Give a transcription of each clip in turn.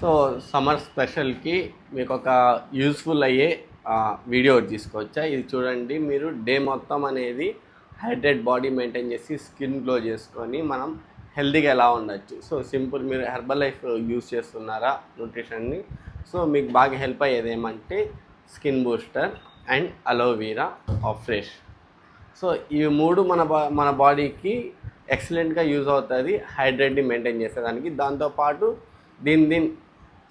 So summer స్పెషల్కి మీకు ఒక useful అయ్యే వీడియో తీసుకొచ్చా. ఇది చూడండి. మీరు డే మొత్తం అనేది హైడ్రేట్ బాడీ మెయింటైన్ చేసి స్కిన్ గ్లో చేసుకొని మనం హెల్తీగా ఎలా ఉండొచ్చు. సో సింపుల్, మీరు హెర్బల్ లైఫ్ యూస్ చేస్తున్నారా న్యూట్రిషన్ని, సో మీకు బాగా హెల్ప్ అయ్యేది ఏమంటే skin booster and aloe vera fresh. So ఇవి మూడు మన బాడీకి ఎక్సలెంట్గా యూజ్ అవుతుంది హైడ్రేట్ని మెయింటైన్ చేసేదానికి. దాంతోపాటు దీని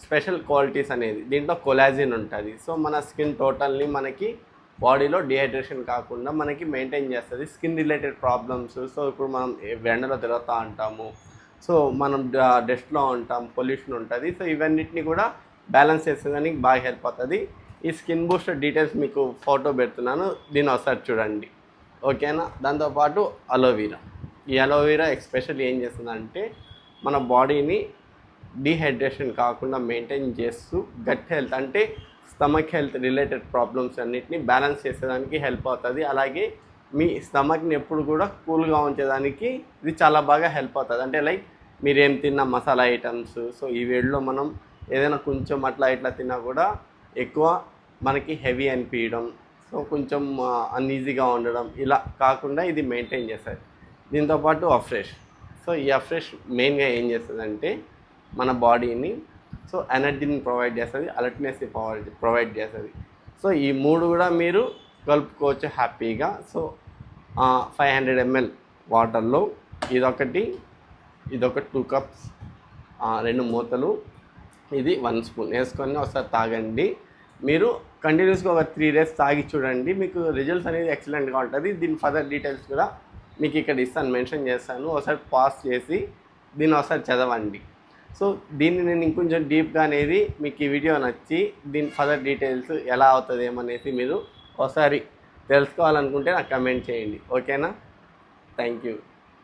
స్పెషల్ క్వాలిటీస్ అనేది దీంట్లో కొలాజిన్ ఉంటుంది. సో మన స్కిన్ టోటల్ని మనకి బాడీలో డిహైడ్రేషన్ కాకుండా మనకి మెయింటైన్ చేస్తుంది స్కిన్ రిలేటెడ్ ప్రాబ్లమ్స్. సో ఇప్పుడు మనం ఎండలో తిరుగుతూ ఉంటాము, సో మనం డస్ట్లో ఉంటాం, పొల్యూషన్ ఉంటుంది. సో ఇవన్నిటిని కూడా బ్యాలెన్స్ చేసేదానికి బాగా హెల్ప్ అవుతుంది. ఈ స్కిన్ బూస్టర్ డీటెయిల్స్ మీకు ఫోటో పెడుతున్నాను, దీన్ని ఒకసారి చూడండి, ఓకేనా. దాంతోపాటు అలోవీరా. ఈ అలోవీరా ఎస్పెషల్లీ ఏం చేస్తుందంటే మన బాడీని డీహైడ్రేషన్ కాకుండా మెయింటైన్ చేస్తూ గట్ హెల్త్ అంటే స్టమక్ హెల్త్ రిలేటెడ్ ప్రాబ్లమ్స్ అన్నిటిని బ్యాలెన్స్ చేసేదానికి హెల్ప్ అవుతుంది. అలాగే మీ స్టమక్ని ఎప్పుడు కూడా కూల్గా ఉంచేదానికి ఇది చాలా బాగా హెల్ప్ అవుతుంది. అంటే లైక్ మీరేం తిన్న మసాలా ఐటమ్స్, సో ఈ వేడిలో మనం ఏదైనా కొంచెం అట్లా ఇట్లా తిన్నా కూడా ఎక్కువ మనకి హెవీ అనిపించడం, సో కొంచెం అన్ఈజీగా ఉండడం, ఇలా కాకుండా ఇది మెయింటైన్ చేస్తుంది. దీంతోపాటు అఫ్రెష్. సో ఈ అఫ్రెష్ మెయిన్గా ఏం చేస్తుందంటే మన బాడీని సో ఎనర్జీని ప్రొవైడ్ చేస్తుంది, అలర్ట్నెస్ని ప్రొవైడ్ చేస్తుంది. సో ఈ మూడు కూడా మీరు కలుపుకోవచ్చు హ్యాపీగా. సో 500 ml వాటర్లో ఇదొక 2 cups, 2 మూతలు, ఇది 1 spoon వేసుకొని ఒకసారి తాగండి. మీరు కంటిన్యూస్గా ఒక 3 days తాగి చూడండి, మీకు రిజల్ట్స్ అనేది ఎక్సలెంట్గా ఉంటుంది. దీని ఫర్దర్ డీటెయిల్స్ కూడా మీకు ఇక్కడ ఇస్తాను, మెన్షన్ చేస్తాను. ఒకసారి పాజ్ చేసి దీన్ని ఒకసారి చదవండి. సో దీన్ని నేను ఇంకొంచెం డీప్గా అనేది మీకు ఈ వీడియో నచ్చి దీని ఫర్దర్ డీటెయిల్స్ ఎలా అవుతుంది ఏమనేసి మీరు ఒకసారి తెలుసుకోవాలనుకుంటే నాకు కమెంట్ చేయండి, ఓకేనా. Thank you.